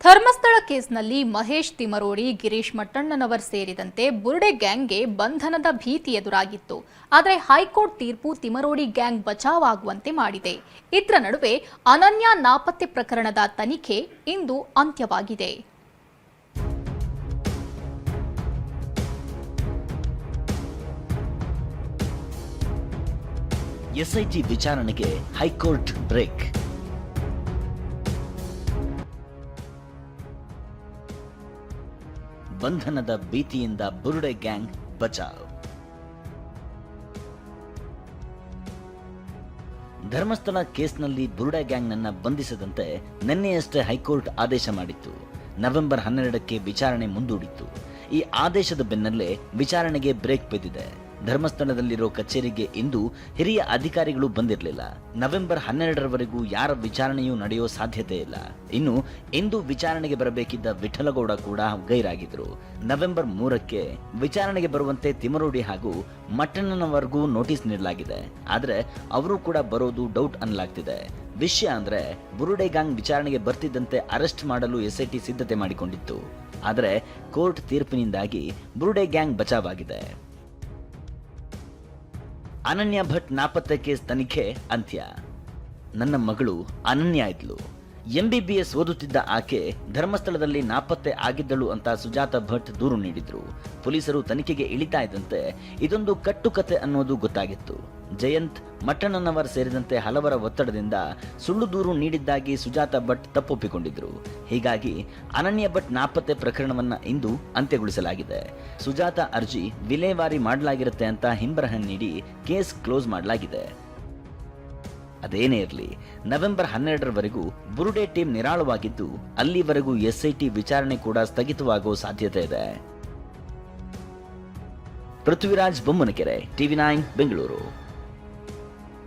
ಧರ್ಮಸ್ಥಳ ಕೇಸ್ನಲ್ಲಿ ಮಹೇಶ್ ತಿಮರೋಡಿ, ಗಿರೀಶ್ ಮಟ್ಟಣ್ಣನವರ್ ಸೇರಿದಂತೆ ಬುರುಡೆ ಗ್ಯಾಂಗ್ಗೆ ಬಂಧನದ ಭೀತಿ ಎದುರಾಗಿತ್ತು. ಆದರೆ ಹೈಕೋರ್ಟ್ ತೀರ್ಪು ತಿಮರೋಡಿ ಗ್ಯಾಂಗ್ ಬಚಾವಾಗುವಂತೆ ಮಾಡಿದೆ. ಇದರ ನಡುವೆ ಅನನ್ಯ ನಾಪತ್ತೆ ಪ್ರಕರಣದ ತನಿಖೆ ಇಂದು ಅಂತ್ಯವಾಗಿದೆ. ಎಸ್ಐಟಿ ವಿಚಾರಣೆಗೆ ಹೈಕೋರ್ಟ್ ಬ್ರೇಕ್. ಬಂಧನದ ಭೀತಿಯಿಂದ ಬುರುಡೆ ಗ್ಯಾಂಗ್ ಬಚಾವ್. ಧರ್ಮಸ್ಥಳ ಕೇಸ್ನಲ್ಲಿ ಬುರುಡೆ ಗ್ಯಾಂಗ್ನನ್ನ ಬಂಧಿಸದಂತೆ ನಿನ್ನೆಯಷ್ಟೇ ಹೈಕೋರ್ಟ್ ಆದೇಶ ಮಾಡಿತ್ತು. ನವೆಂಬರ್ 12ಕ್ಕೆ ವಿಚಾರಣೆ ಮುಂದೂಡಿತ್ತು. ಈ ಆದೇಶದ ಬೆನ್ನಲ್ಲೇ ವಿಚಾರಣೆಗೆ ಬ್ರೇಕ್ ಬಿದ್ದಿದೆ. ಧರ್ಮಸ್ಥಳದಲ್ಲಿರೋ ಕಚೇರಿಗೆ ಇಂದು ಹಿರಿಯ ಅಧಿಕಾರಿಗಳು ಬಂದಿರಲಿಲ್ಲ. ನವೆಂಬರ್ 12ರವರೆಗೂ ಯಾರ ವಿಚಾರಣೆಯೂ ನಡೆಯೋ ಸಾಧ್ಯತೆ ಇಲ್ಲ. ಇನ್ನು ಇಂದು ವಿಚಾರಣೆಗೆ ಬರಬೇಕಿದ್ದ ವಿಠಲಗೌಡ ಕೂಡ ಗೈರಾಗಿದ್ರು. ನವೆಂಬರ್ 3ಕ್ಕೆ ವಿಚಾರಣೆಗೆ ಬರುವಂತೆ ತಿಮರೋಡಿ ಹಾಗೂ ಮಟ್ಟಣ್ಣನವರೆಗೂ ನೋಟಿಸ್ ನೀಡಲಾಗಿದೆ. ಆದ್ರೆ ಅವರು ಕೂಡ ಬರೋದು ಡೌಟ್ ಅನ್ನಲಾಗ್ತಿದೆ. ವಿಷಯ ಅಂದ್ರೆ ಬುರುಡೆ ಗ್ಯಾಂಗ್ ವಿಚಾರಣೆಗೆ ಬರ್ತಿದ್ದಂತೆ ಅರೆಸ್ಟ್ ಮಾಡಲು ಎಸ್ಐಟಿ ಸಿದ್ಧತೆ ಮಾಡಿಕೊಂಡಿತ್ತು. ಆದರೆ ಕೋರ್ಟ್ ತೀರ್ಪಿನಿಂದಾಗಿ ಬುರುಡೆ ಗ್ಯಾಂಗ್ ಬಚಾವಾಗಿದೆ. ಅನನ್ಯ ಭಟ್ ನಾಪತ್ತೆ ಕೇಸ್ ತನಿಖೆ ಅಂತ್ಯ. ನನ್ನ ಮಗಳು ಅನನ್ಯ ಇದ್ಲು. MBBS ಓದುತ್ತಿದ್ದ ಆಕೆ ಧರ್ಮಸ್ಥಳದಲ್ಲಿ ನಾಪತ್ತೆ ಆಗಿದ್ದಳು ಅಂತ ಸುಜಾತ ಭಟ್ ದೂರು ನೀಡಿದ್ರು. ಪೊಲೀಸರು ತನಿಖೆಗೆ ಇಳಿತಾ ಇದ್ದಂತೆ ಇದೊಂದು ಕಟ್ಟುಕತೆ ಅನ್ನೋದು ಗೊತ್ತಾಗಿತ್ತು. ಜಯಂತ್, ಮಟ್ಟಣ್ಣನವರ್ ಸೇರಿದಂತೆ ಹಲವರ ಒತ್ತಡದಿಂದ ಸುಳ್ಳು ದೂರು ನೀಡಿದ್ದಾಗಿ ಸುಜಾತ ಭಟ್ ತಪ್ಪೊಪ್ಪಿಕೊಂಡಿದ್ರು. ಹೀಗಾಗಿ ಅನನ್ಯ ಭಟ್ ನಾಪತ್ತೆ ಪ್ರಕರಣವನ್ನ ಇಂದು ಅಂತ್ಯಗೊಳಿಸಲಾಗಿದೆ. ಸುಜಾತ ಅರ್ಜಿ ವಿಲೇವಾರಿ ಮಾಡಲಾಗಿರುತ್ತೆ ಅಂತ ಹಿಂಬರಹ ನೀಡಿ ಕೇಸ್ ಕ್ಲೋಸ್ ಮಾಡಲಾಗಿದೆ. ಅದೇನೇ ಇರಲಿ, ನವೆಂಬರ್ 12ರವರೆಗೂ ಬುರುಡೆ ಟೀಮ್ ನಿರಾಳವಾಗಿದ್ದು ಅಲ್ಲಿವರೆಗೂ ಎಸ್ಐಟಿ ವಿಚಾರಣೆ ಕೂಡ ಸ್ಥಗಿತವಾಗುವ ಸಾಧ್ಯತೆ ಇದೆ. ಪೃಥ್ವಿರಾಜ್ ಬೊಮ್ಮನಕೆರೆ, TV9 ಬೆಂಗಳೂರು.